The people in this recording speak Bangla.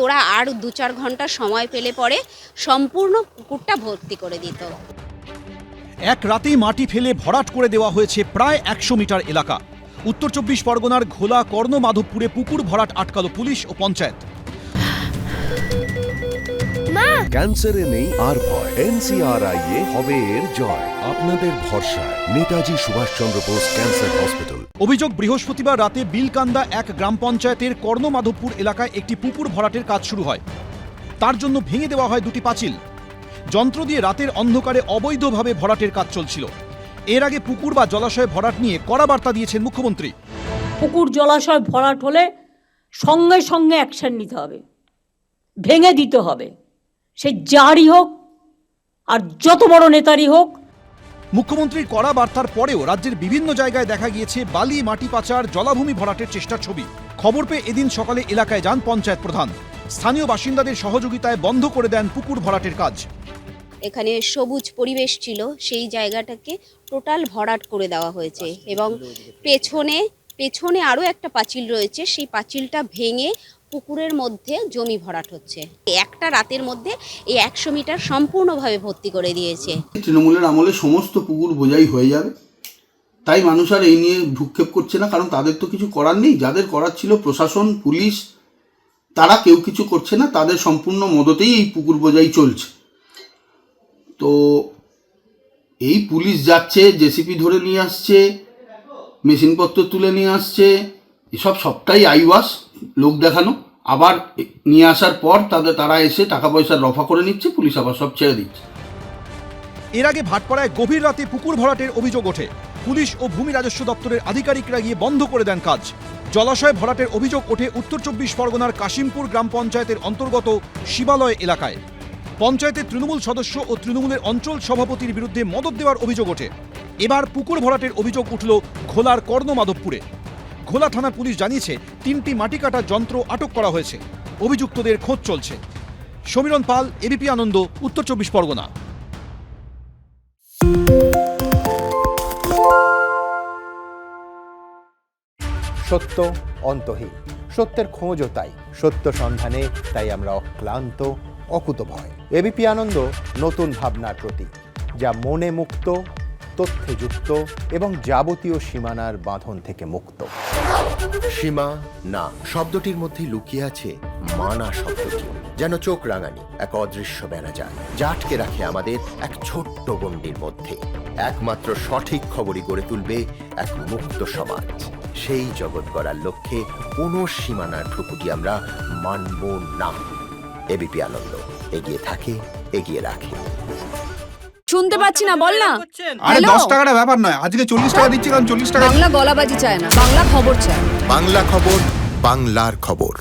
ওরা আর 2-4 ঘন্টা সময় পেলে পরে সম্পূর্ণ পুকুরটা ভর্তি করে দিত। এক রাতেই মাটি ফেলে ভরাট করে দেওয়া হয়েছে প্রায় 100 মিটার এলাকা। উত্তর 24 পরগনার ঘোলা কর্ণমাধবপুরে পুকুর ভরাট আটকালো পুলিশ ও পঞ্চায়েত। ক্যান্সারে নেই আর ভয়, NCRI হবে এর জয়। আপনাদের ভরসা নেতাজি সুভাষচন্দ্র বোস ক্যান্সার হসপিটাল। অভিযোগ, বৃহস্পতিবার রাতে বিলকান্দা এক গ্রাম পঞ্চায়েতের কর্ণমাধবপুর এলাকায় একটি পুকুর ভরাটের কাজ শুরু হয়। তার জন্য ভেঙে দেওয়া হয় 2টি পাঁচিল। যন্ত্র দিয়ে রাতের অন্ধকারে অবৈধভাবে ভরাটের কাজ চলছিল। এর আগে পুকুর বা জলাশয় ভরাট নিয়ে কড়া বার্তা দিয়েছেন মুখ্যমন্ত্রী। পুকুর জলাশয় ভরাট হলে সঙ্গে সঙ্গে অ্যাকশন নিতে হবে, ভেঙে দিতে হবে, সে যারই হোক আর যত বড় নেতারই হোক। মুখ্যমন্ত্রীর কড়া বার্তার পরেও রাজ্যের বিভিন্ন জায়গায় দেখা গিয়েছে বালি, মাটি পাচার, জলাভূমি ভরাটের চেষ্টার ছবি। খবর পেয়ে এদিন সকালে এলাকায় যান পঞ্চায়েত প্রধান। স্থানীয় বাসিন্দাদের সহযোগিতায় বন্ধ করে দেন পুকুর ভরাটের কাজ। এখানে সবুজ পরিবেশ ছিল, সেই জায়গাটাকে টোটাল ভরাট করে দেওয়া হয়েছে এবং পেছনে আরও একটা পাঁচিল রয়েছে, সেই পাঁচিলটা ভেঙে পুকুরের মধ্যে জমি ভরাট হচ্ছে। একটা রাতের মধ্যে এই 100 মিটার সম্পূর্ণভাবে ভর্তি করে দিয়েছে। তৃণমূলের আমলে সমস্ত পুকুর বোঝাই হয়ে যাবে, তাই মানুষ আর এই নিয়ে ভ্রুক্ষেপ করছে না, কারণ তাদের তো কিছু করার নেই। যাদের করার ছিল প্রশাসন, পুলিশ, তারা কেউ কিছু করছে না, তাদের সম্পূর্ণ মদতেই এই পুকুর বোঝাই চলছে। তো এই পুলিশ যাচ্ছে, জেসিপি ধরে নিয়ে আসছে, মেশিনপত্র তুলে নিয়ে আসছে, এসব সবটাই আইওয়াস, লোক দেখানো। আবার নিয়ে আসার পর তারা এসে টাকা পয়সা রফা করে নিচ্ছে, পুলিশ আবার সব ছেড়ে দিচ্ছে। এর আগে ভাটপাড়ায় গভীর রাতে পুকুর ভরাটের অভিযোগ ওঠে। পুলিশ ও ভূমি রাজস্ব দপ্তরের আধিকারিকরা গিয়ে বন্ধ করে দেন কাজ। জলাশয় ভরাটের অভিযোগ ওঠে উত্তর 24 পরগনার কাশিমপুর গ্রাম পঞ্চায়েতের অন্তর্গত শিবালয় এলাকায়। পঞ্চায়েতের তৃণমূল সদস্য ও তৃণমূলের অঞ্চল সভাপতির বিরুদ্ধে মদত দেওয়ার অভিযোগ ওঠে। এবার পুকুর ভরাটের অভিযোগ উঠল ঘোলার কর্ণমাধবপুরে। ঘোলা থানার পুলিশ জানিয়েছে 3টি মাটি কাটার যন্ত্র আটক করা হয়েছে। অভিযুক্তদের খোঁজ চলছে। সমীরণ পাল, এবিপি আনন্দ, উত্তর 24 পরগনা। সত্য অন্তহীন, সত্যের খোঁজও তাই, সত্য সন্ধানে তাই আমরা অক্লান্ত, অকুতভয়। এবিপি আনন্দ নতুন ভাবনার প্রতীক, যা মনে মুক্ত, তথ্যে যুক্ত এবং যাবতীয় সীমানার বাঁধন থেকে মুক্ত। সীমা না শব্দটির মধ্যে লুকিয়ে আছে মানা শব্দটি, যেন চোখ রাঙানি এক অদৃশ্য বেড়াজাল, যা আটকে রাখে আমাদের এক ছোট্ট গণ্ডির মধ্যে। একমাত্র সঠিক খবরই গড়ে তুলবে এক মুক্ত সমাজ। সেই জগৎ গড়ার লক্ষ্যে কোনো সীমানার ঠুকুটি আমরা মানব না। এবিপি আনন্দ এগিয়ে থাকে, এগিয়ে রাখে। শুনতে পাচ্ছি না, বল না। আরে 10 টাকাটা ব্যাপার নয়, আজকে 40 টাকা দিচ্ছি, কারণ 40 টাকা। বাংলা গলাবাজি চায় না, বাংলা খবর চায়। বাংলা খবর, বাংলার খবর।